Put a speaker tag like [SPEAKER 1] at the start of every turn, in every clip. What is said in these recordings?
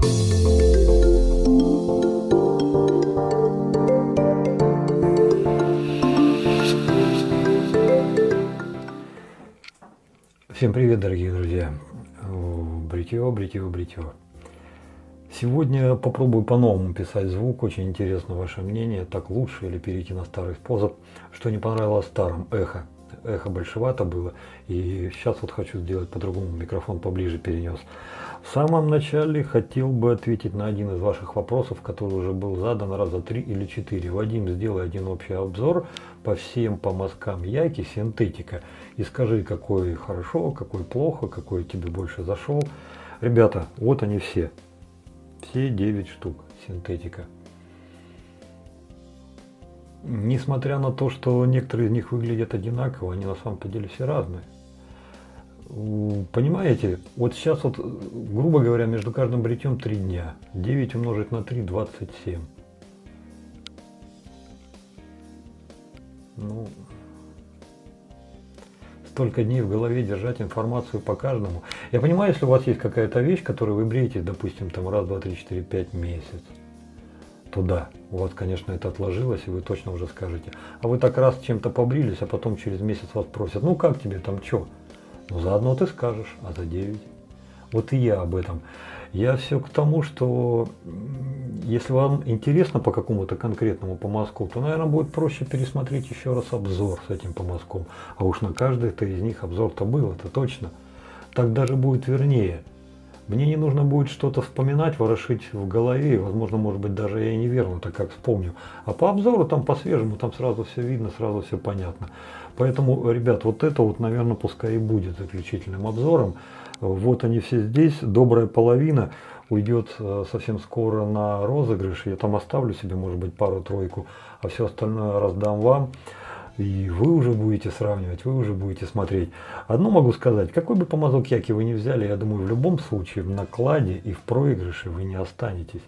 [SPEAKER 1] Всем привет, дорогие друзья! Бритье. Сегодня попробую по-новому писать звук. Очень интересно ваше мнение. Так лучше или перейти на старый способ? Что не понравилось старым? Эхо. Эхо большевато было. И сейчас вот хочу сделать по-другому. Микрофон поближе перенес. В самом начале хотел бы ответить на один из ваших вопросов, который уже был задан раза 3 или 4. Вадим, сделай один общий обзор по всем помазкам Яки синтетика. И скажи, какой хорошо, какой плохо, какой тебе больше зашел. Ребята, вот они все. Все 9 штук синтетика. Несмотря на то, что некоторые из них выглядят одинаково, они на самом-то деле все разные. Понимаете, вот сейчас вот, грубо говоря, между каждым бритьем 3 дня. 9 умножить на 3 – 27. Ну, столько дней в голове держать информацию по каждому. Я понимаю, если у вас есть какая-то вещь, которую вы бреете, допустим, там раз, два, три, четыре, 5 месяцев, то да, у вас, конечно, это отложилось, и вы точно уже скажете. А вы так раз чем-то побрились, а потом через месяц вас просят, ну как тебе там, что? Ну заодно ты скажешь, а за 9. Вот и я об этом. Я все к тому, что если вам интересно по какому-то конкретному помазку, то, наверное, будет проще пересмотреть еще раз обзор с этим помазком. А уж на каждый-то из них обзор-то был, это точно. Так даже будет вернее. Мне не нужно будет что-то вспоминать, ворошить в голове, и, возможно, может быть, даже я и не верну, так как вспомню. А по обзору, там по-свежему, там сразу все видно, сразу все понятно. Поэтому, ребят, вот это вот, наверное, пускай и будет заключительным обзором. Вот они все здесь, добрая половина уйдет совсем скоро на розыгрыш. Я там оставлю себе, может быть, пару-тройку, а все остальное раздам вам. И вы уже будете сравнивать, вы уже будете смотреть. Одно могу сказать, какой бы помазок Яки вы ни взяли, я думаю, в любом случае в накладе и в проигрыше вы не останетесь.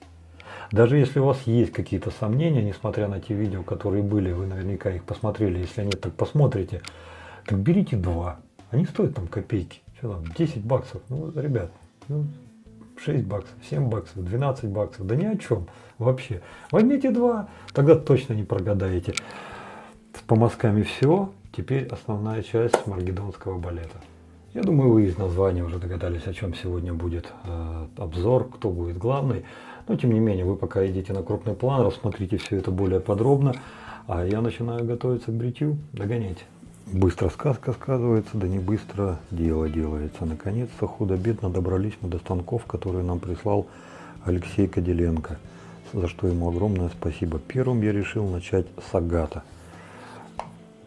[SPEAKER 1] Даже если у вас есть какие-то сомнения, несмотря на те видео, которые были, вы наверняка их посмотрели, если нет, так посмотрите, так берите 2. Они стоят там копейки. Что там, 10 баксов. Ну, ребят, 6 баксов, 7 баксов, 12 баксов. Да ни о чем вообще. Возьмите 2, тогда точно не прогадаете. С помазками все. Теперь основная часть маргедонского балета. Я думаю, вы из названия уже догадались, о чем сегодня будет обзор, кто будет главный. Но тем не менее, вы пока идите на крупный план, рассмотрите все это более подробно. А я начинаю готовиться к бритью. Догоняйте. Быстро сказка сказывается, да не быстро дело делается. Наконец-то худо-бедно добрались мы до станков, которые нам прислал Алексей Кадиленко. За что ему огромное спасибо. Первым я решил начать с агата.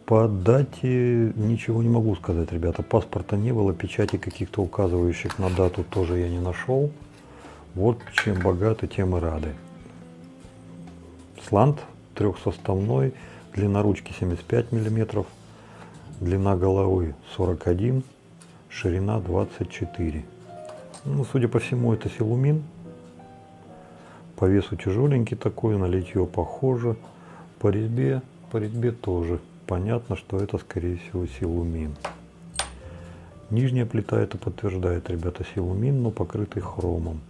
[SPEAKER 1] По дате ничего не могу сказать, ребята. Паспорта не было, печати каких-то указывающих на дату тоже я не нашел. Вот чем богаты, тем и рады. Слант трехсоставной, длина ручки 75 мм, длина головы 41, ширина 24. Ну, судя по всему, это силумин. По весу тяжеленький такой, на литье похоже. По резьбе тоже. Понятно, что это, скорее всего, силумин. Нижняя плита это подтверждает, ребята, силумин, но покрытый хромом.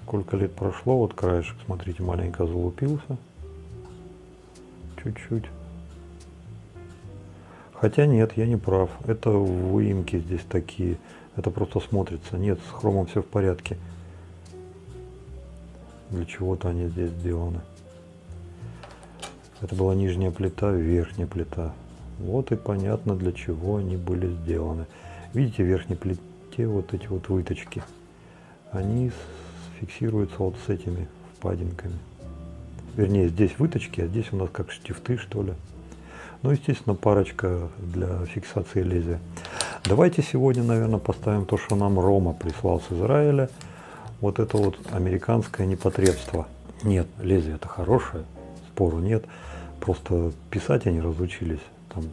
[SPEAKER 1] Сколько лет прошло, вот краешек, смотрите, маленько залупился. Чуть-чуть. Хотя нет, я не прав. Это выемки здесь такие. Это просто смотрится. Нет, с хромом все в порядке. Для чего-то они здесь сделаны. Это была нижняя плита, верхняя плита. Вот и понятно, для чего они были сделаны. Видите, в верхней плите вот эти вот выточки. Они фиксируются вот с этими впадинками. Вернее, здесь выточки, а здесь у нас как штифты, что ли. Ну, естественно, парочка для фиксации лезвия. Давайте сегодня, наверное, поставим то, что нам Рома прислал с Израиля. Вот это вот американское непотребство. Нет, лезвие-то хорошее, спору нет. Просто писать они разучились. Там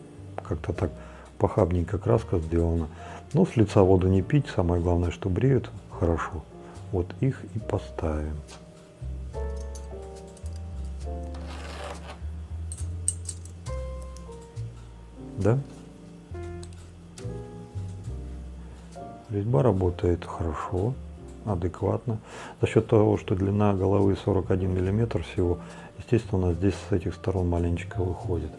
[SPEAKER 1] как-то так похабненько краска сделана. Но с лица воду не пить. Самое главное, что бреют хорошо. Вот их и поставим. Да? Резьба работает хорошо, адекватно. За счет того, что длина головы 41 мм всего, естественно, у нас здесь с этих сторон маленечко выходит.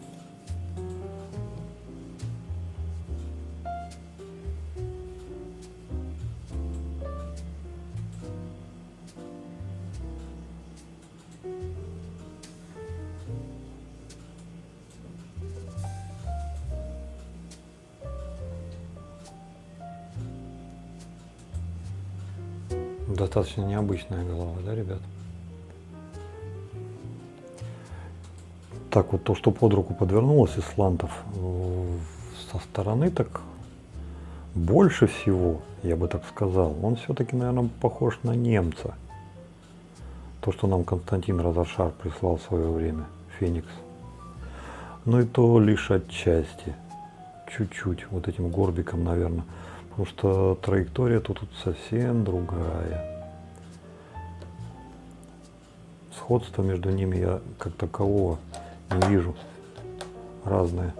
[SPEAKER 1] Достаточно необычная голова, да, ребят? Так вот, то, что под руку подвернулось из слантов со стороны, так больше всего, я бы так сказал, он все-таки, наверное, похож на немца. То, что нам Константин Розаршар прислал в свое время, Феникс. Но и то лишь отчасти, чуть-чуть, вот этим горбиком, наверное. Потому что траектория тут совсем другая. Сходства между ними я как такового не вижу. Разные.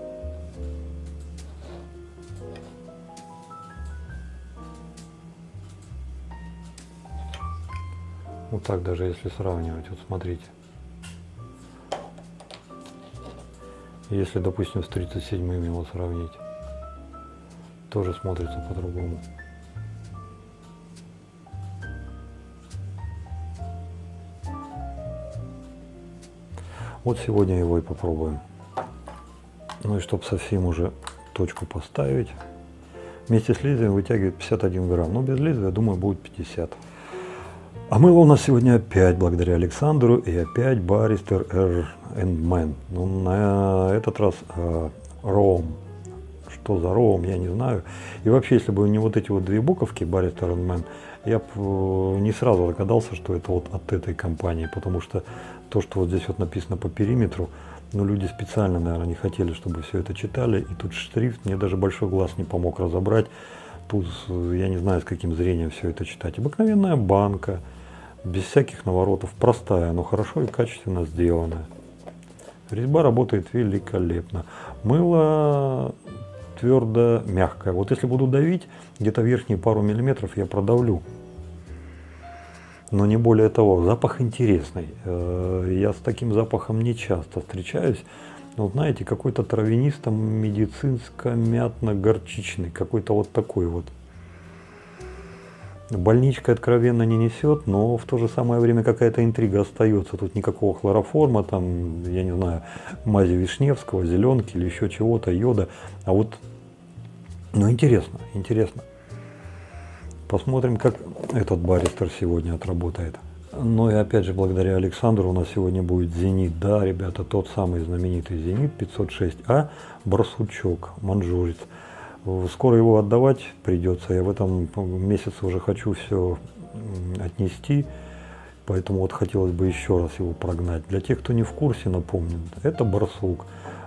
[SPEAKER 1] Вот так даже если сравнивать, вот смотрите. Если, допустим, с 37-м его сравнить, тоже смотрится по-другому. Вот сегодня его и попробуем. Ну и чтобы совсем уже точку поставить, вместе с лезвием вытягивает 51 грамм. Но без лезвия, думаю, будет 50. А мыло у нас сегодня опять благодаря Александру и опять Баристер R&Man. Ну, на этот раз Ром. Что за Ром, я не знаю. И вообще, если бы не вот эти вот две буковки Баристер R&Man, я бы не сразу догадался, что это вот от этой компании. Потому что то, что вот здесь вот написано по периметру, ну, люди специально, наверное, не хотели, чтобы все это читали. И тут шрифт, мне даже большой глаз не помог разобрать. Тут я не знаю, с каким зрением все это читать. Обыкновенная банка, без всяких наворотов, простая, но хорошо и качественно сделанная. Резьба работает великолепно. Мыло твердо мягкое. Вот если буду давить, где-то верхние пару миллиметров я продавлю. Но не более того. Запах интересный. Я с таким запахом не часто встречаюсь. Но, знаете, какой-то травянисто-медицинско-мятно-горчичный. Какой-то вот такой вот. Больничка откровенно не несет, но в то же самое время какая-то интрига остается. Тут никакого хлороформа, там, я не знаю, мази Вишневского, зеленки или еще чего-то, йода. А вот, ну, интересно, интересно. Посмотрим, как этот баристер сегодня отработает. Ну и опять же, благодаря Александру у нас сегодня будет Зенит. Да, ребята, тот самый знаменитый Зенит 506А, барсучок, манжурец. Скоро его отдавать придется. Я в этом месяце уже хочу все отнести. Поэтому вот хотелось бы еще раз его прогнать. Для тех, кто не в курсе, напомню, это барсук.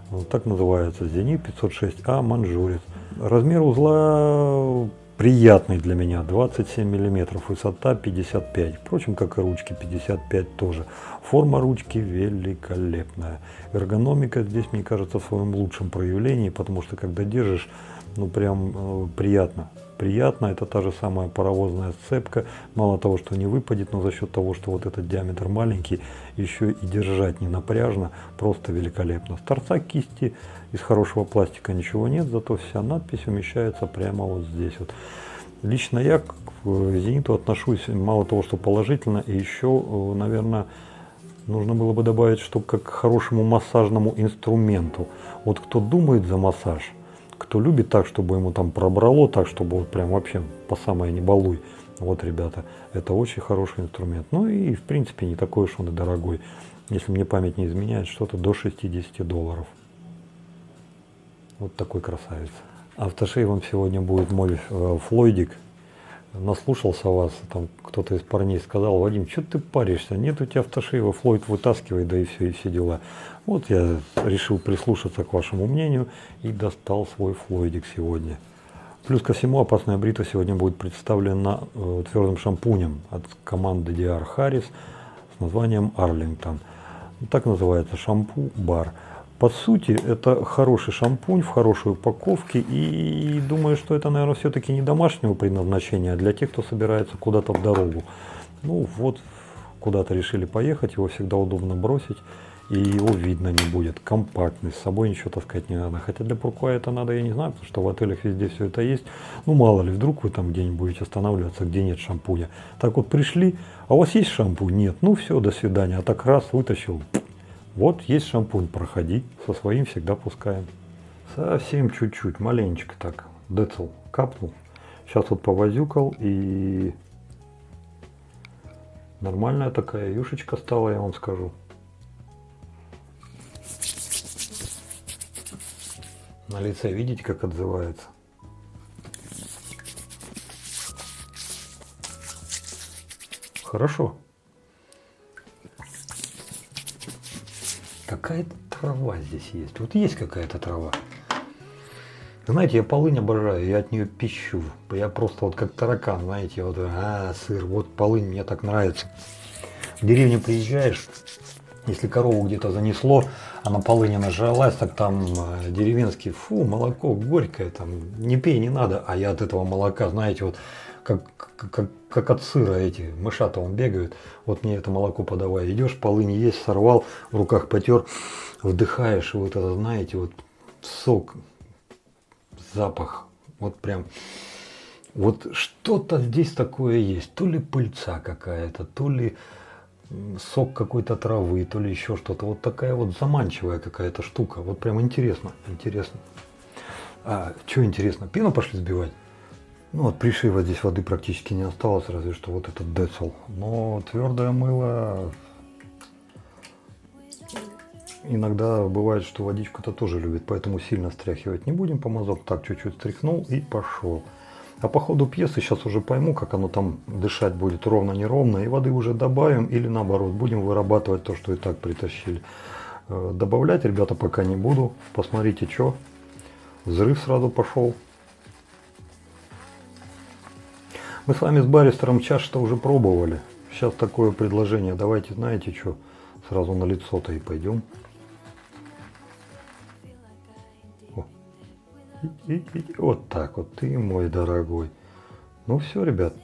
[SPEAKER 1] Вот так называется. Зенит 506А, манжурец. Размер узла приятный для меня. 27 мм. Высота 55. Впрочем, как и ручки, 55 тоже. Форма ручки великолепная. Эргономика здесь, мне кажется, в своем лучшем проявлении. Потому что когда держишь, ну прям приятно. Приятно, это та же самая паровозная сцепка. Мало того, что не выпадет, но за счет того, что вот этот диаметр маленький, еще и держать не напряжно, просто великолепно. С торца кисти из хорошего пластика ничего нет, зато вся надпись умещается прямо вот здесь вот. Лично я к Зениту отношусь мало того, что положительно, и еще, наверное, нужно было бы добавить, что как к хорошему массажному инструменту. Вот кто думает за массаж, кто любит так, чтобы ему там пробрало, так, чтобы вот прям вообще по самое не балуй. Вот, ребята, это очень хороший инструмент. Ну и, в принципе, не такой уж он и дорогой. Если мне память не изменяет, что-то до $60. Вот такой красавец. Автошейвом сегодня будет мой Флойдик. Наслушался вас, там кто-то из парней сказал: Вадим, что ты паришься, нет у тебя автошейва, Флойд вытаскивай, да и все дела. Вот я решил прислушаться к вашему мнению и достал свой Флойдик сегодня. Плюс ко всему, опасная бритва сегодня будет представлена твердым шампунем от команды DR Harris с названием Arlington. Так называется шампу-бар. По сути, это хороший шампунь в хорошей упаковке. И думаю, что это, наверное, все-таки не домашнего предназначения, а для тех, кто собирается куда-то в дорогу. Ну вот, куда-то решили поехать, его всегда удобно бросить. И его видно не будет. Компактный, с собой ничего таскать не надо. Хотя для Пуркуа это надо, я не знаю, потому что в отелях везде все это есть. Ну мало ли, вдруг вы там где-нибудь будете останавливаться, где нет шампуня. Так вот пришли, а у вас есть шампунь? Нет. Ну все, до свидания. А так раз, вытащил. Вот есть шампунь, проходи. Со своим всегда пускаем. Совсем чуть-чуть, маленечко так. Децл капнул. Сейчас вот повозюкал и... Нормальная такая юшечка стала, я вам скажу. На лице видите, как отзывается? Хорошо. Какая-то трава здесь есть. Вот есть какая-то трава. Знаете, я полынь обожаю, я от нее пищу. Я просто вот как таракан, знаете, вот сыр, вот полынь мне так нравится. В деревню приезжаешь, если корову где-то занесло, а на полыни нажралась, так там деревенский, фу, молоко горькое, там, не пей, не надо. А я от этого молока, знаете, вот как от сыра эти мышата он бегают, вот мне это молоко подавай. Идешь, полынь есть, сорвал, в руках потер, вдыхаешь, и вот это, знаете, вот сок, запах, вот прям, вот что-то здесь такое есть. То ли пыльца какая-то, то ли... сок какой-то травы, то ли еще что-то. Вот такая вот заманчивая какая-то штука. Вот прям интересно, интересно. А что интересно? Пену пошли сбивать? Ну вот при шиве здесь воды практически не осталось, разве что вот этот децл. Но твердое мыло... Иногда бывает, что водичку-то тоже любит, поэтому сильно стряхивать не будем. Помазок так чуть-чуть стряхнул и пошел. А по ходу пьесы сейчас уже пойму, как оно там дышать будет ровно-неровно. И воды уже добавим или наоборот, будем вырабатывать то, что и так притащили. Добавлять, ребята, пока не буду. Посмотрите, что. Взрыв сразу пошел. Мы с вами с баристером чаш-то уже пробовали. Сейчас такое предложение. Давайте, знаете что, сразу на лицо-то и пойдем. Вот так вот, ты мой дорогой. Ну все, ребят,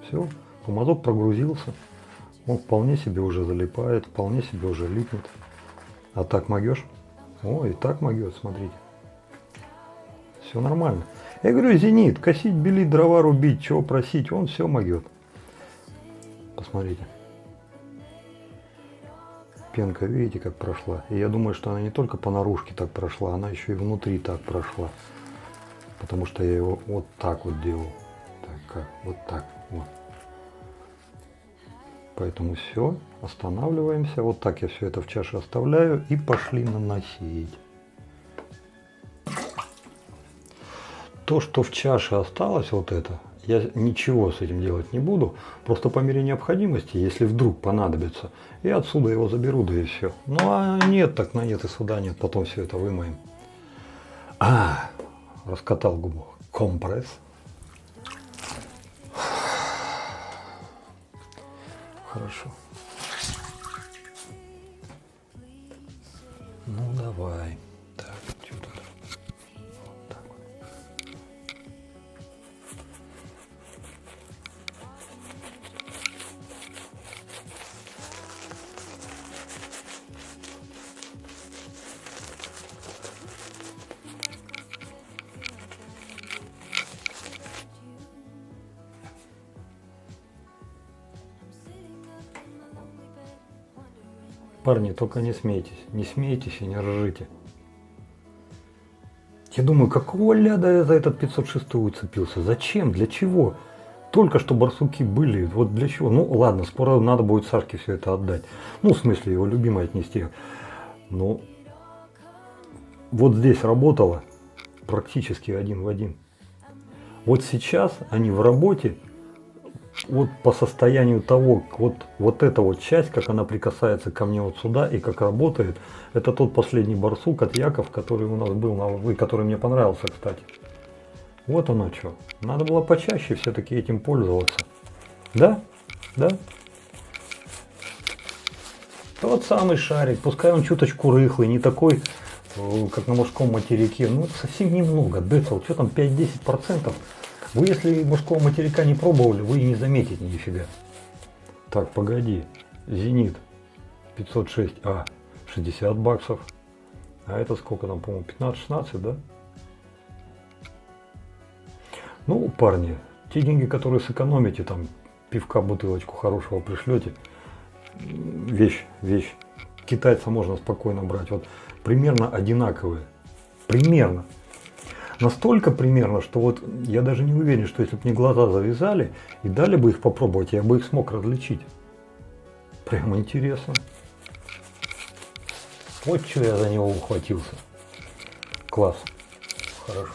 [SPEAKER 1] все, помазок прогрузился. Он вполне себе уже залипает, вполне себе уже липнет. А так могешь? О, и так могет, смотрите. Все нормально. Я говорю, зенит, косить, белить, дрова рубить, чего просить, он все могет. Посмотрите. Пенка, видите, как прошла. И я думаю, что она не только по наружке так прошла, она еще и внутри так прошла. Потому что я его вот так вот делал. Так, как? Вот так. Вот. Поэтому все, останавливаемся. Вот так я все это в чаше оставляю и пошли наносить. То, что в чаше осталось, вот это, я ничего с этим делать не буду. Просто по мере необходимости, если вдруг понадобится, я отсюда его заберу, да и все. Ну а нет, так на нет и сюда нет, потом все это вымоем. Раскатал губу. Компресс. Хорошо. Ну давай. Так, что тут? Вот так вот. Парни, только не смейтесь и не ржите. Я думаю, какого ляда я за этот 506 уцепился? Зачем? Для чего? Только что барсуки были, вот для чего? Ну ладно, скоро надо будет Сашке все это отдать. Ну, в смысле, его любимое отнести. Но вот здесь работало практически один в один. Вот сейчас они в работе, вот по состоянию того, вот эта вот часть, как она прикасается ко мне вот сюда и как работает, это тот последний барсук от Яков, который у нас был, который мне понравился, кстати. Вот оно что. Надо было почаще все-таки этим пользоваться. Да? Да? Тот самый шарик, пускай он чуточку рыхлый, не такой, как на мужском материке, ну это совсем немного, децл, что там 5-10%. Вы если мужского материка не пробовали, вы и не заметите нифига. Так, погоди, Зенит 506А, 60 баксов, а это сколько там, по-моему, 15-16, да? Ну, парни, те деньги, которые сэкономите, там, пивка, бутылочку хорошего пришлете, вещь. Китайца можно спокойно брать. Вот примерно одинаковые. Примерно. Настолько примерно, что вот я даже не уверен, что если бы мне глаза завязали и дали бы их попробовать, я бы их смог различить. Прямо интересно. Вот что я за него ухватился. Класс. Хорошо.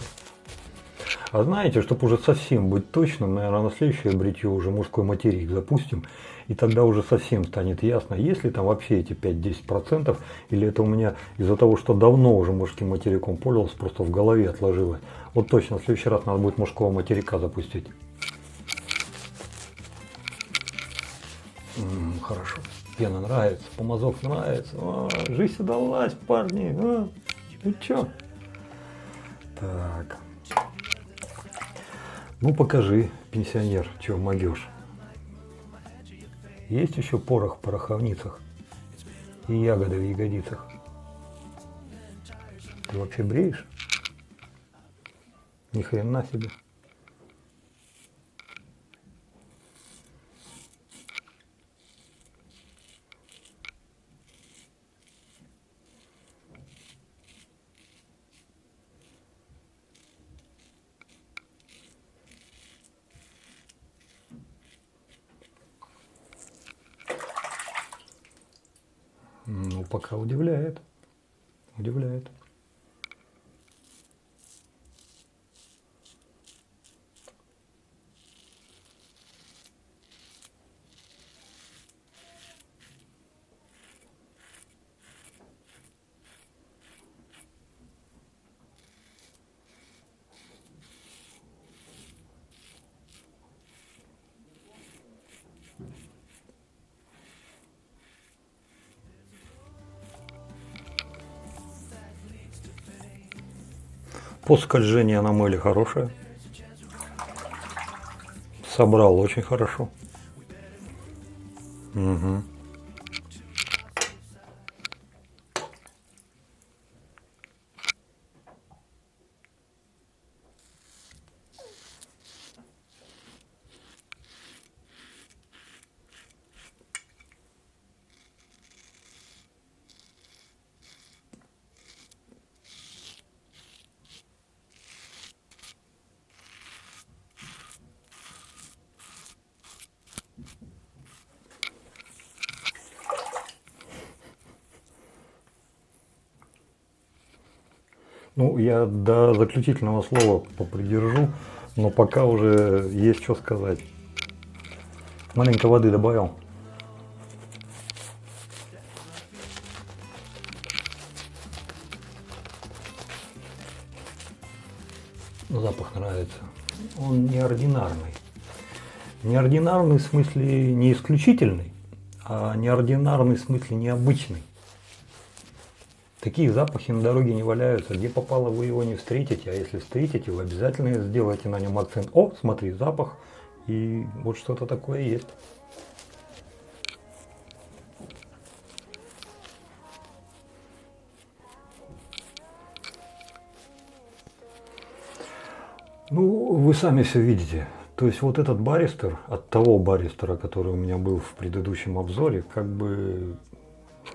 [SPEAKER 1] А знаете, чтобы уже совсем быть точным, наверное, на следующее бритье уже мужской материк запустим. И тогда уже совсем станет ясно, есть ли там вообще эти 5-10%, или это у меня из-за того, что давно уже мужским материком пользовался, просто в голове отложилось. Вот точно, в следующий раз надо будет мужского материка запустить. Хорошо. Пена нравится, помазок нравится. Жизнь удалась, парни. Ну чё? Так. Ну покажи, пенсионер, чё могёшь. Есть еще порох в пороховницах и ягоды в ягодицах. Ты вообще бреешь? Ни хрена себе. Ну, пока удивляет. Удивляет. По скольжению на мыле хорошая. Собрал очень хорошо. Угу. Ну, я до заключительного слова попридержу, но пока уже есть что сказать. Маленько воды добавил. Запах нравится. Он неординарный. Неординарный в смысле не исключительный, а неординарный в смысле необычный. Такие запахи на дороге не валяются. Где попало, вы его не встретите. А если встретите, вы обязательно сделаете на нем акцент. О, смотри, запах. И вот что-то такое есть. Ну, вы сами все видите. То есть вот этот баристер от того баристера, который у меня был в предыдущем обзоре, как бы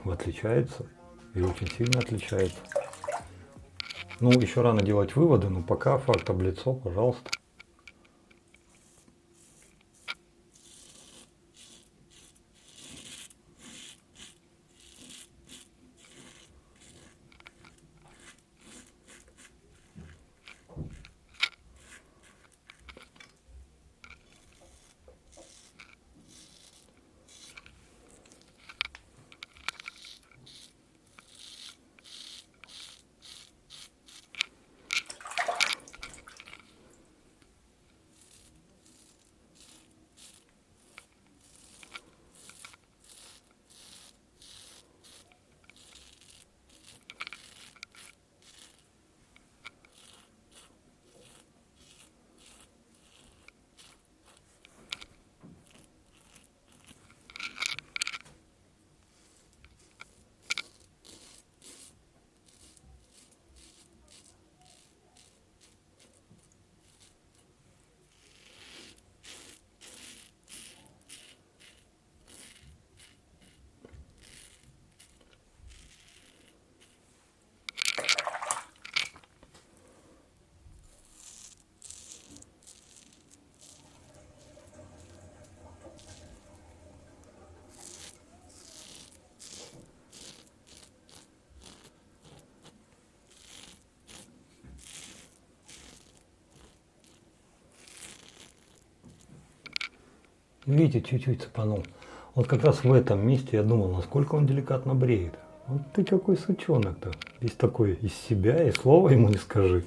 [SPEAKER 1] отличается. И очень сильно отличается. Ну, еще рано делать выводы, но пока факт облицо, пожалуйста. Видите, чуть-чуть цепанул. Вот как раз в этом месте я думал, насколько он деликатно бреет. Вот ты какой сучонок-то. Весь такой из себя, и слова ему не скажи.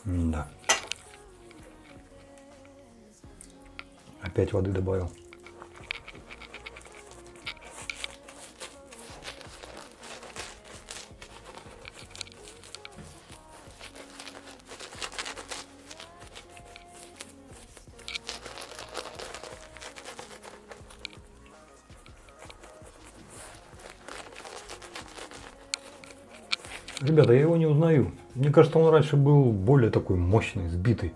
[SPEAKER 1] Да. Опять воды добавил. Ребята, я его не узнаю. Мне кажется, он раньше был более такой мощный, сбитый.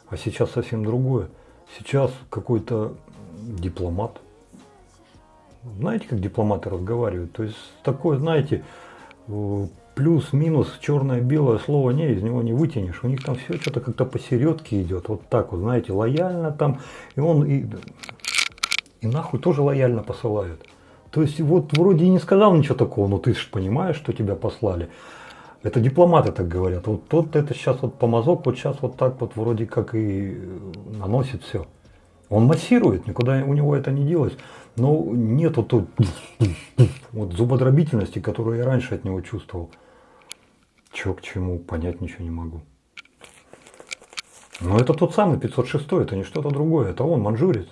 [SPEAKER 1] А сейчас совсем другое. Сейчас какой-то дипломат. Знаете, как дипломаты разговаривают? То есть такое, знаете, плюс-минус, черное-белое слово не, из него не вытянешь. У них там все что-то как-то посередке идет. Вот так вот, знаете, лояльно там. И он и нахуй тоже лояльно посылают. То есть вот вроде и не сказал ничего такого, но ты же понимаешь, что тебя послали. Это дипломаты так говорят. Вот тот это сейчас вот помазок, вот сейчас вот так вот вроде как и наносит все. Он массирует, никуда у него это не делось. Но нету той вот зубодробительности, которую я раньше от него чувствовал. Чё к чему, понять ничего не могу. Но это тот самый 506, это не что-то другое, это он, манжурец.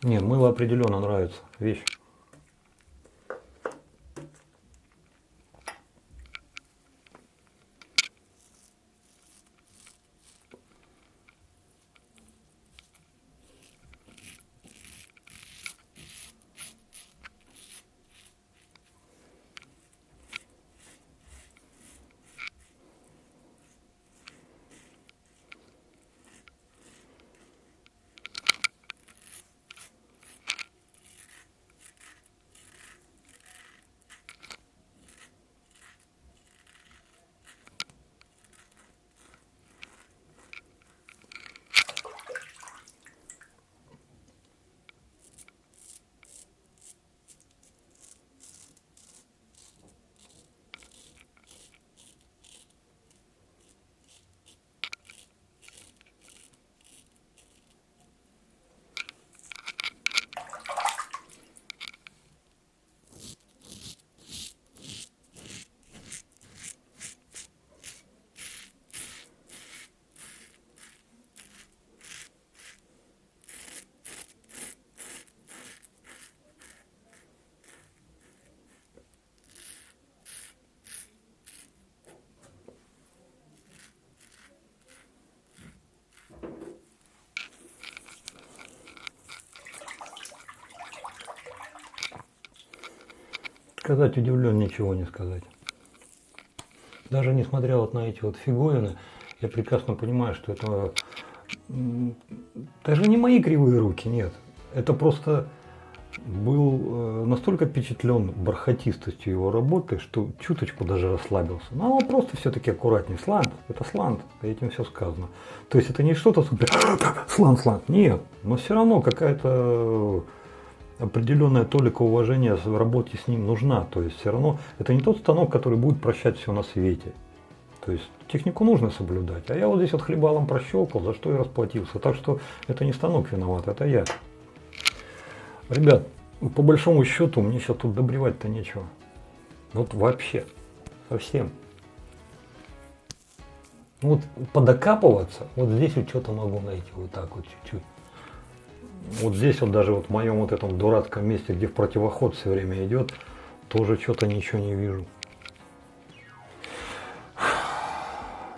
[SPEAKER 1] Нет, мыло определенно нравится, вещь. Сказать удивлен, ничего не сказать. Даже несмотря вот на эти вот фиговины, я прекрасно понимаю, что это даже не мои кривые руки, нет. Это просто был настолько впечатлен бархатистостью его работы, что чуточку даже расслабился. Но он просто все-таки аккуратнее. Слант, это слант, этим все сказано. То есть это не что-то супер, слант, нет. Но все равно какая-то определенная толика уважения в работе с ним нужна. То есть все равно это не тот станок, который будет прощать все на свете. То есть технику нужно соблюдать. А я вот здесь вот хлебалом прощелкал, за что и расплатился. Так что это не станок виноват, это я. Ребят, по большому счету мне сейчас тут добревать-то нечего. Вот вообще. Совсем. Вот подокапываться, вот здесь вот что-то могу найти, вот так вот чуть-чуть. Вот здесь вот даже вот в моем вот этом дурацком месте, где в противоход все время идет, тоже что-то ничего не вижу.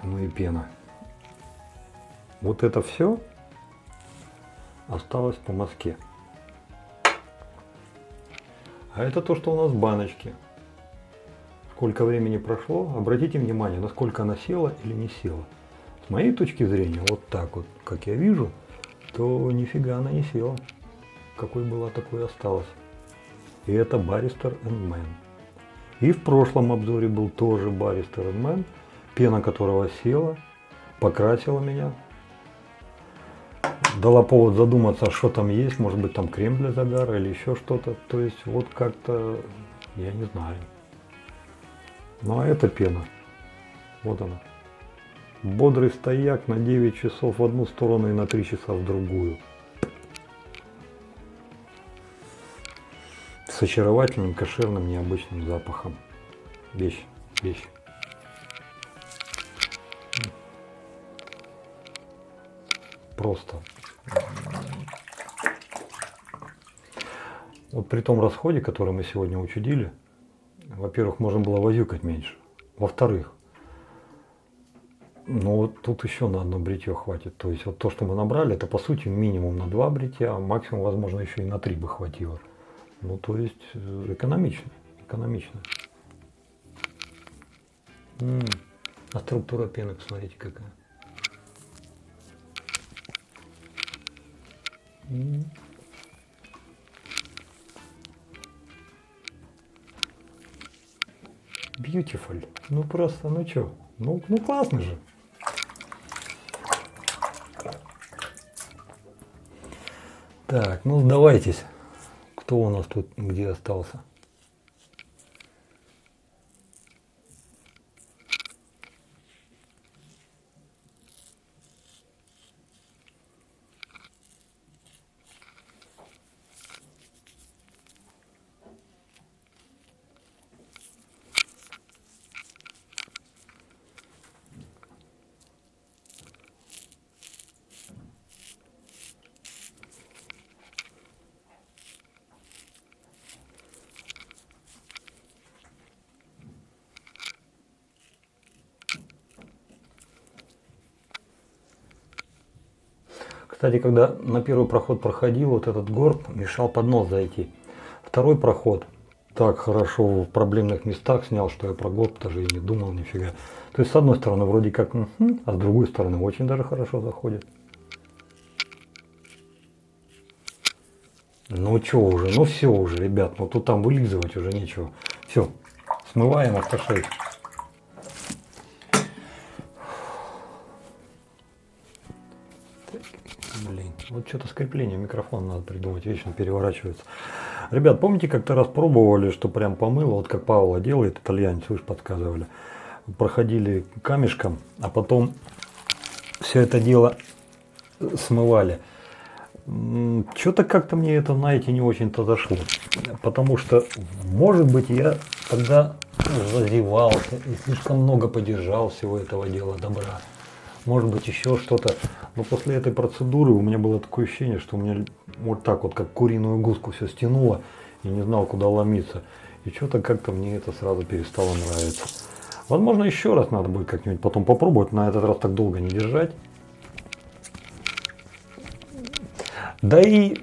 [SPEAKER 1] Ну и пена. Вот это все осталось по мазке. А это то, что у нас в баночке. Сколько времени прошло, обратите внимание, насколько она села или не села. С моей точки зрения, вот так вот, как я вижу, то нифига она не села. Какой была, такой и осталась. И это Barrister Man. И в прошлом обзоре был тоже Barrister Man, пена которого села, покрасила меня. дала повод задуматься, что там есть, может быть там крем для загара или еще что-то. То есть вот как-то, я не знаю. Ну а это пена. Вот она. Бодрый стояк на 9 часов в одну сторону и на 3 часа в другую. С очаровательным, кошерным, необычным запахом. Вещь. Просто. Вот при том расходе, который мы сегодня учудили, во-первых, можно было возюкать меньше. Во-вторых, ну вот тут еще на одно бритье хватит. То есть вот то, что мы набрали, это по сути минимум на 2 бритья, а максимум, возможно, еще и на 3 бы хватило. Ну то есть экономично. А структура пены, посмотрите какая. Beautiful. Ну просто, ну чё? Ну классно же. Так, ну сдавайтесь. Кто у нас тут где остался? Кстати, когда на первый проход проходил, вот этот горб мешал под нос зайти. Второй проход так хорошо в проблемных местах снял, что я про горб даже и не думал нифига. То есть с одной стороны вроде как, а с другой стороны очень даже хорошо заходит. Ну что уже, ну все уже, ребят, ну тут там вылизывать уже нечего. Все, смываем автошейк. Блин, вот что-то с креплением микрофона надо придумать, вечно переворачивается. Ребят, помните, как-то раз пробовали, что прям помыло, вот как Павла делает, итальянец, вы же подсказывали. Проходили камешком, а потом все это дело смывали. Что-то как-то мне это, знаете, не очень-то зашло. Потому что, может быть, я тогда зазевался и слишком много подержал всего этого дела добра. Может быть, еще что-то. Но после этой процедуры у меня было такое ощущение, что у меня вот так вот, как куриную гуску, все стянуло и не знал, куда ломиться. И что-то как-то мне это сразу перестало нравиться. Возможно, еще раз надо будет как-нибудь потом попробовать, на этот раз так долго не держать. Да и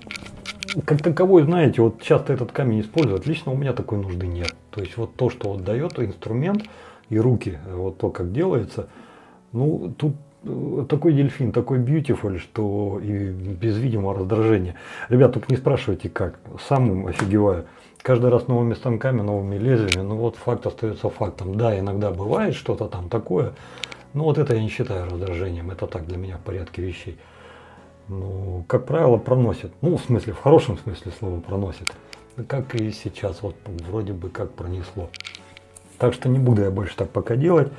[SPEAKER 1] как таковой, знаете, вот часто этот камень используют, лично у меня такой нужды нет. То есть вот то, что вот дает инструмент и руки, вот то, как делается, ну тут такой дельфин, такой beautiful, что и без видимого раздражения. Ребят, только не спрашивайте как, сам офигеваю. Каждый раз новыми станками, новыми лезвиями, ну вот факт остается фактом. Да, иногда бывает что-то там такое, но вот это я не считаю раздражением, это так для меня в порядке вещей. Ну, как правило, проносит. Ну, в смысле, в хорошем смысле слова проносит. Как и сейчас, вот вроде бы как пронесло. Так что не буду я больше так пока делать.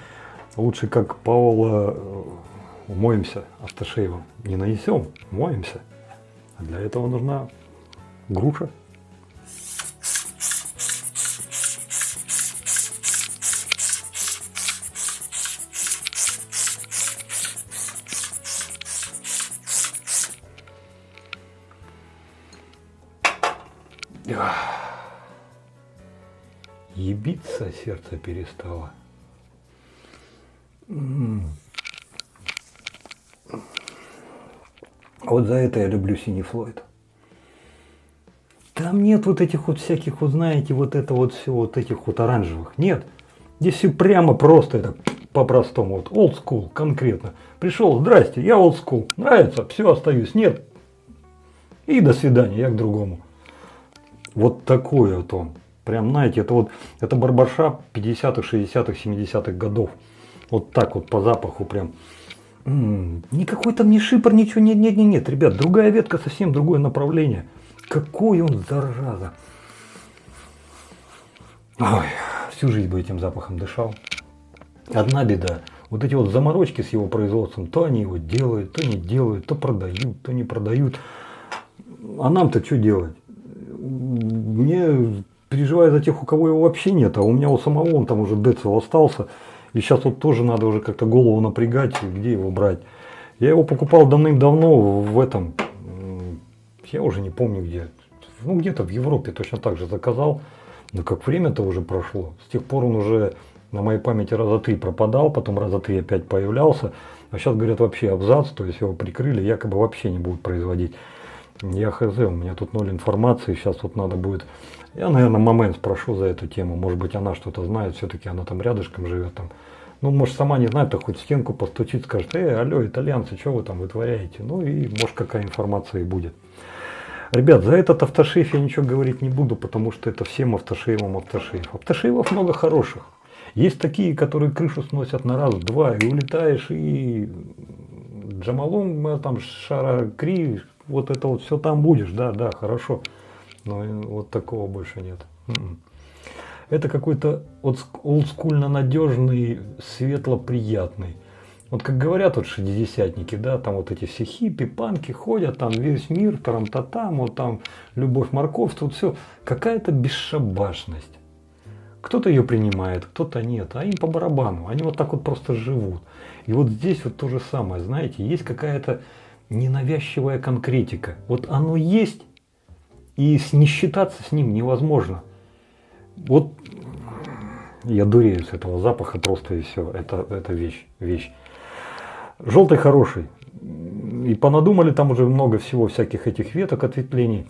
[SPEAKER 1] Лучше как Паула умоемся автошейвом. Не нанесем, моемся. А для этого нужна груша. Ебиться сердце перестало. Вот за это я люблю Синий Флойд. Там нет вот этих вот всяких, вот знаете, вот это вот все, вот этих вот оранжевых. Нет. Здесь все прямо просто, это по-простому. Вот old school конкретно. Пришел, здрасте, я old school. Нравится, все, остаюсь. Нет. И до свидания, я к другому. Вот такой вот он. Прям, знаете, это вот, это барбершап 50-х, 60-х, 70-х годов. Вот так вот по запаху прям. Никакой там не шипр, ничего, нет, ребят, другая ветка, совсем другое направление. Какой он, зараза. Ой, всю жизнь бы этим запахом дышал. Одна беда. Вот эти вот заморочки с его производством, то они его делают, то не делают, то продают, то не продают. А нам-то что делать? Мне переживаю за тех, у кого его вообще нет, а у меня у самого он там уже децл остался. И сейчас вот тоже надо уже как-то голову напрягать, где его брать. Я его покупал давным-давно в этом, я уже не помню где, ну где-то в Европе точно так же заказал. Но как время-то уже прошло, с тех пор он уже на моей памяти раза 3 пропадал, потом раза 3 опять появлялся. А сейчас говорят вообще абзац, то есть его прикрыли, якобы вообще не будут производить. Я хз, у меня тут 0 информации, сейчас вот надо будет, я, наверное, момент спрошу за эту тему, может быть она что-то знает, все-таки она там рядышком живет там. Ну, может, сама не знает, то хоть в стенку постучит, скажет, алло, итальянцы, что вы там вытворяете? Ну и может какая информация и будет. Ребят, за этот автошейф я ничего говорить не буду, потому что это всем автошейвом автошейф. Автошейвов много хороших. Есть такие, которые крышу сносят на раз-два, и улетаешь, и Джамалун, там Шаракри, вот это вот все там будешь, да, хорошо. Но вот такого больше нет. Это какой-то олдскульно надежный, светло-приятный. Вот как говорят вот шестидесятники, да, там вот эти все хиппи, панки ходят, там весь мир, тарам-та-там, вот там любовь, морковь, тут все. Какая-то бесшабашность. Кто-то ее принимает, кто-то нет, а им по барабану, они вот так вот просто живут. И вот здесь вот то же самое, знаете, есть какая-то ненавязчивая конкретика. Вот оно есть, и не считаться с ним невозможно. Вот я дурею с этого запаха просто и все, это вещь. Желтый хороший. И понадумали там уже много всего всяких этих веток, ответвлений.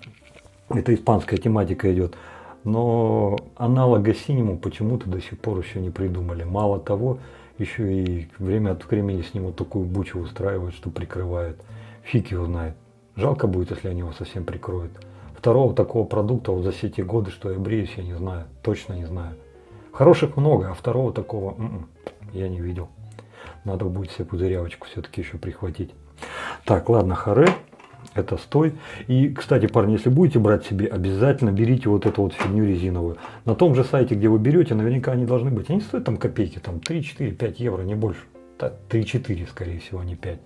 [SPEAKER 1] Это испанская тематика идет. Но аналога синему почему-то до сих пор еще не придумали. Мало того, еще и время от времени с ним вот такую бучу устраивают, что прикрывают. Фиг его знает. Жалко будет, если они его совсем прикроют. Второго такого продукта вот за все те годы, что я бреюсь, я не знаю. Точно не знаю. Хороших много, а второго такого я не видел. Надо будет себе пузырявочку все-таки еще прихватить. Так, ладно, харе. Это стой. И, кстати, парни, если будете брать себе, обязательно берите вот эту вот фигню резиновую. На том же сайте, где вы берете, наверняка они должны быть. Они стоят там копейки, там 3, 4, 5 евро, не больше. 3-4, скорее всего, не 5.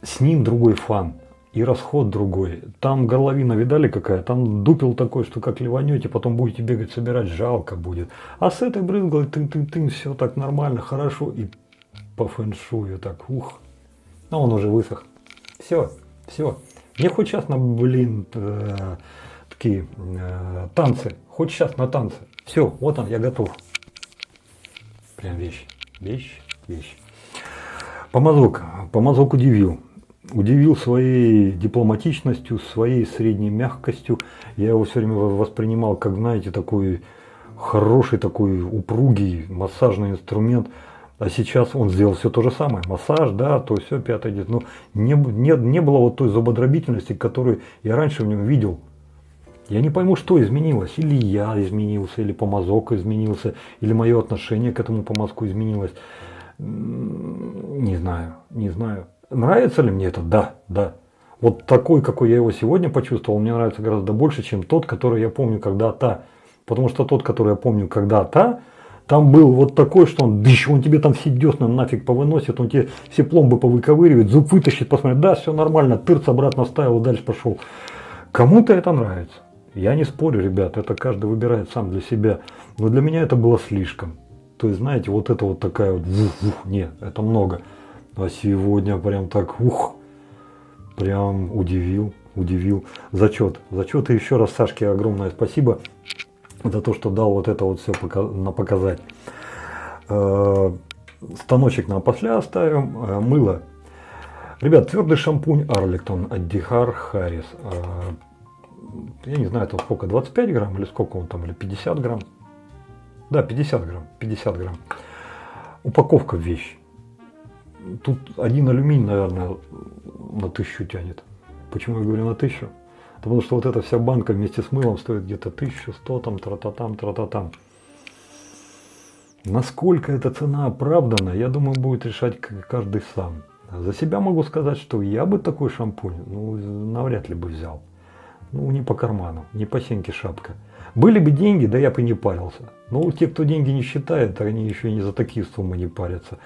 [SPEAKER 1] С ним другой фан. И расход другой. Там горловина, видали какая? Там дупел такой, что как ливанете, потом будете бегать, собирать, жалко будет. А с этой брызгалой тын-тын-тын, все так нормально, хорошо. И по фэншую так, ух. А он уже высох. Все. Мне хоть сейчас на, такие танцы. Хоть сейчас на танцы. Все, вот он, я готов. Прям вещь. Помазок удивил. Удивил своей дипломатичностью, своей средней мягкостью. Я его все время воспринимал как, знаете, такой хороший, такой упругий массажный инструмент. А сейчас он сделал все то же самое. Массаж, да, то все, пятое, десятое. Но не было вот той зубодробительности, которую я раньше в нем видел. Я не пойму, что изменилось. Или я изменился, или помазок изменился, или мое отношение к этому помазку изменилось. Не знаю. Нравится ли мне это? Да. Вот такой, какой я его сегодня почувствовал, мне нравится гораздо больше, чем тот, который я помню когда-то. Потому что тот, который я помню когда-то, там был вот такой, что он тебе там все десна нафиг повыносит, он тебе все пломбы повыковыривает, зуб вытащит, посмотрит, да, все нормально, тырц обратно вставил и дальше пошел. Кому-то это нравится. Я не спорю, ребят, это каждый выбирает сам для себя. Но для меня это было слишком. То есть, знаете, вот это вот такая вот, нет, это много. А сегодня прям так, прям удивил. Зачет. И еще раз Сашке огромное спасибо за то, что дал вот это вот все на показать. Станочек на после оставим. Мыло. Ребят, твердый шампунь Арликтон от Дихар Харрис. Я не знаю, это сколько, 25 грамм или сколько он там, или 50 грамм. Да, 50 грамм. Упаковка вещь. Тут один алюминий, наверное, на 1000 тянет. Почему я говорю на 1000? Потому что вот эта вся банка вместе с мылом стоит где-то 1100, там, тра-та-там. Насколько эта цена оправдана, я думаю, будет решать каждый сам. За себя могу сказать, что я бы такой шампунь, навряд ли бы взял. Не по карману, не по сеньке шапка. Были бы деньги, да я бы и не парился. Но те, кто деньги не считает, они еще и не за такие суммы не парятся.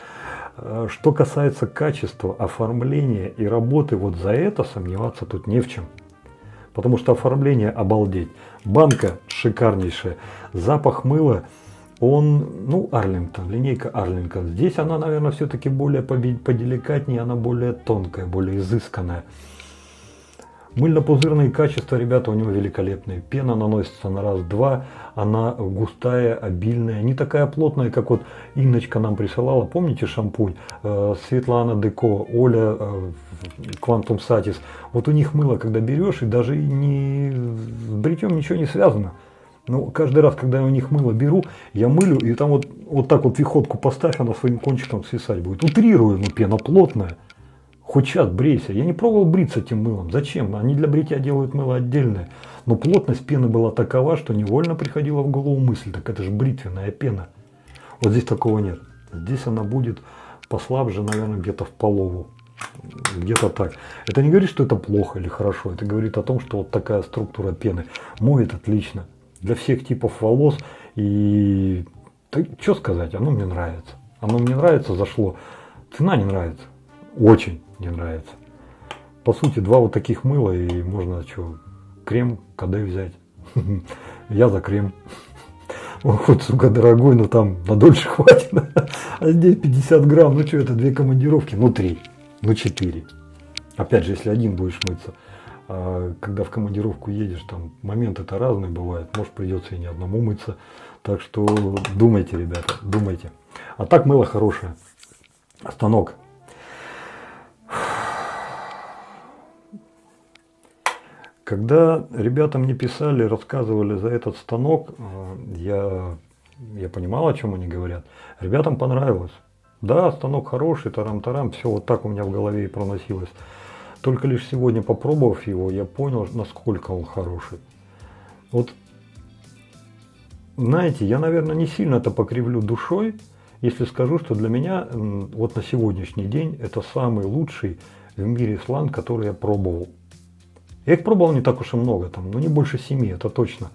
[SPEAKER 1] Что касается качества, оформления и работы, вот за это сомневаться тут не в чем. Потому что оформление обалдеть. Банка шикарнейшая. Запах мыла, он, Арлингтон, линейка Арлингтон. Здесь она, наверное, все-таки более поделикатнее, она более тонкая, более изысканная. Мыльно-пузырные качества, ребята, у него великолепные. Пена наносится на раз-два, она густая, обильная, не такая плотная, как вот Инночка нам присылала. Помните шампунь? Светлана Деко, Оля Quantum Satis. Вот у них мыло, когда берешь, и даже не с бритьем ничего не связано. Каждый раз, когда я у них мыло беру, я мылю, и там вот так вот виходку поставь, она своим кончиком свисать будет. Утрирую, пена плотная. Хоть час брейся. Я не пробовал бриться этим мылом. Зачем? Они для бритья делают мыло отдельное. Но плотность пены была такова, что невольно приходила в голову мысль, так это же бритвенная пена. Вот здесь такого нет. Здесь она будет послабже, наверное, где-то в полову. Где-то так. Это не говорит, что это плохо или хорошо. Это говорит о том, что вот такая структура пены моет отлично. Для всех типов волос. И что сказать, оно мне нравится. Оно мне нравится, зашло. Цена не нравится. Очень не нравится. По сути, два вот таких мыла, и можно крем КД взять. Я за крем. Он хоть, сука, дорогой, но там надольше хватит. А здесь 50 грамм. Это 2 командировки? 3. 4. Опять же, если один будешь мыться. А когда в командировку едешь, там моменты-то разные бывают. Может, придется и не одному мыться. Так что думайте, ребята, думайте. А так мыло хорошее. Станок. Когда ребята мне писали, рассказывали за этот станок, я понимал, о чем они говорят. Ребятам понравилось. Да, станок хороший, тарам-тарам, все вот так у меня в голове и проносилось. Только лишь сегодня, попробовав его, я понял, насколько он хороший. Вот, знаете, я, наверное, не сильно это покривлю душой, если скажу, что для меня вот на сегодняшний день это самый лучший в мире сланг, который я пробовал. Я их пробовал не так уж и много, не больше 7, это точно.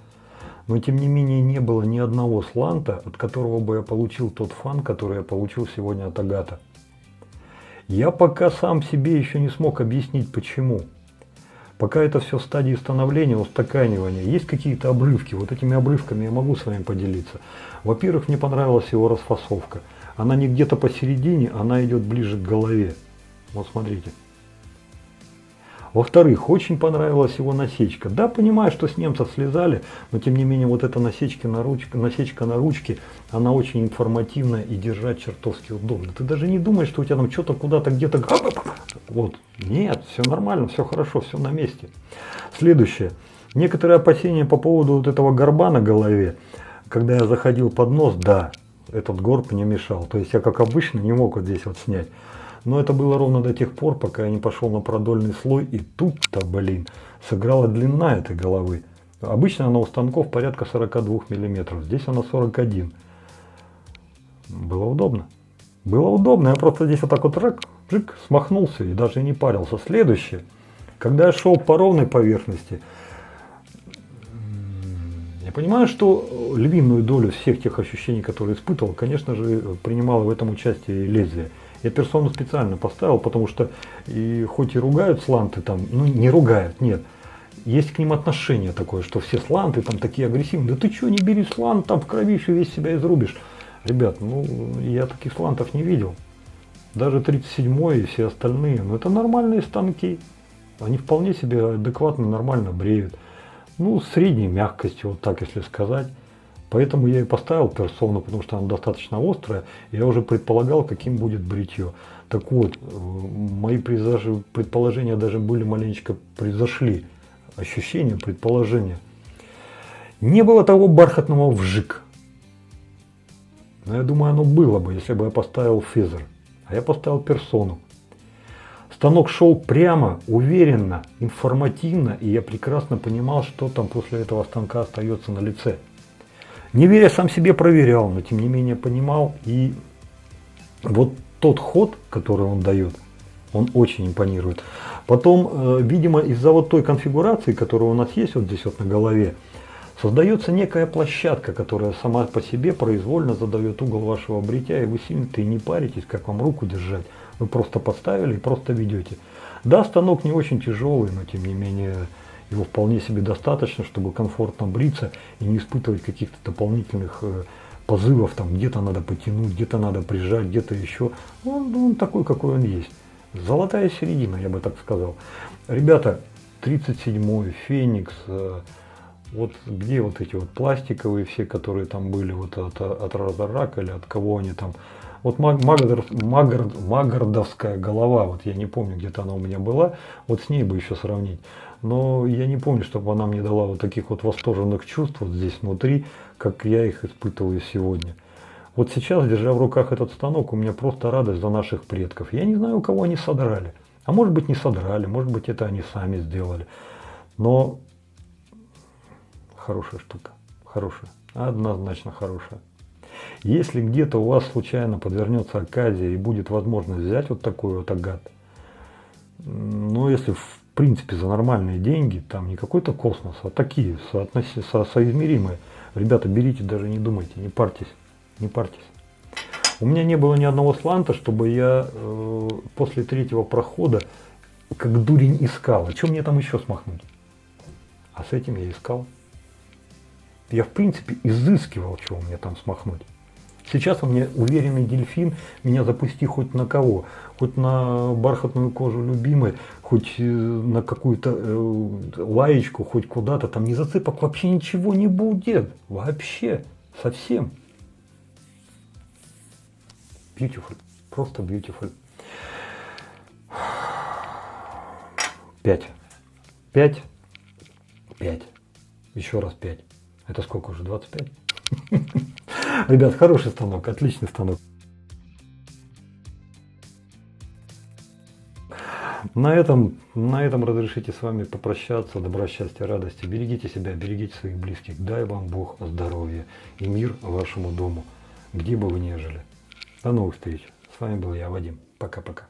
[SPEAKER 1] Но тем не менее не было ни одного сланта, от которого бы я получил тот фан, который я получил сегодня от Агата. Я пока сам себе еще не смог объяснить почему. Пока это все в стадии становления, устаканивания. Есть какие-то обрывки, вот этими обрывками я могу с вами поделиться. Во-первых, мне понравилась его расфасовка. Она не где-то посередине, она идет ближе к голове. Вот смотрите. Во-вторых, очень понравилась его насечка. Да, понимаю, что с немцев слезали, но тем не менее вот эта насечка на ручке, она очень информативная и держать чертовски удобно. Ты даже не думаешь, что у тебя там что-то куда-то где-то... Вот. Нет, все нормально, все хорошо, все на месте. Следующее. Некоторые опасения по поводу вот этого горба на голове. Когда я заходил под нос, да, этот горб мне мешал. То есть я, как обычно, не мог вот здесь вот снять. Но это было ровно до тех пор, пока я не пошел на продольный слой, и тут-то, сыграла длина этой головы. Обычно она у станков порядка 42 мм, здесь она 41. Было удобно. Было удобно, я просто здесь вот так вот смахнулся и даже не парился. Следующее. Когда я шел по ровной поверхности, я понимаю, что львиную долю всех тех ощущений, которые испытывал, конечно же, принимало в этом участие лезвие. Я персону специально поставил, потому что хоть и ругают сланты там, не ругают, нет. Есть к ним отношение такое, что все сланты там такие агрессивные. Да ты что, не бери слант, там в крови еще весь себя изрубишь. Ребят, я таких слантов не видел. Даже 37-й и все остальные, это нормальные станки. Они вполне себе адекватно, нормально бреют. С средней мягкостью, вот так если сказать. Поэтому я и поставил персону, потому что она достаточно острая. Я уже предполагал, каким будет бритье. Так вот, мои предположения даже были маленечко произошли. Ощущения, предположения. Не было того бархатного вжик. Но я думаю, оно было бы, если бы я поставил фезер. А я поставил персону. Станок шел прямо, уверенно, информативно, и я прекрасно понимал, что там после этого станка остается на лице. Не веря сам себе, проверял, но тем не менее понимал. И вот тот ход, который он дает, он очень импонирует. Потом, видимо, из-за вот той конфигурации, которая у нас есть вот здесь вот на голове, создается некая площадка, которая сама по себе произвольно задает угол вашего бритья, и вы сильно-то и не паритесь, как вам руку держать. Вы просто поставили и просто ведете. Да, станок не очень тяжелый, но тем не менее его вполне себе достаточно, чтобы комфортно бриться и не испытывать каких-то дополнительных позывов, там где-то надо потянуть, где-то надо прижать, где-то еще. Он такой, какой он есть. Золотая середина, я бы так сказал. Ребята, 37-й, Феникс, вот где вот эти вот пластиковые все, которые там были вот от Разорак или от кого они там. Вот магардовская голова, вот я не помню, где-то она у меня была, вот с ней бы еще сравнить. Но я не помню, чтобы она мне дала вот таких вот восторженных чувств вот здесь внутри, как я их испытываю сегодня. Вот сейчас, держа в руках этот станок, у меня просто радость за наших предков. Я не знаю, у кого они содрали. А может быть не содрали, может быть это они сами сделали. Но хорошая штука, хорошая, однозначно хорошая. Если где-то у вас случайно подвернется оказия и будет возможность взять вот такой вот агат, ну если в принципе за нормальные деньги, там не какой-то космос, а такие соизмеримые, ребята, берите, даже не думайте, не парьтесь, не парьтесь. У меня не было ни одного сланта, чтобы я после третьего прохода как дурень искал. А что мне там еще смахнуть? А с этим я искал. Я в принципе изыскивал, чего мне там смахнуть. Сейчас у меня уверенный дельфин, меня запусти хоть на кого, хоть на бархатную кожу любимой, хоть на какую-то лаечку, хоть куда-то, там ни зацепок вообще ничего не будет, вообще, совсем. Beautiful, просто beautiful. 5, 5, 5, еще раз 5. Это сколько уже, 25? Ребят, хороший станок, отличный станок. На этом разрешите с вами попрощаться. Добра, счастья, радости. Берегите себя, берегите своих близких. Дай вам Бог здоровья и мир вашему дому, где бы вы ни жили. До новых встреч. С вами был я, Вадим. Пока-пока.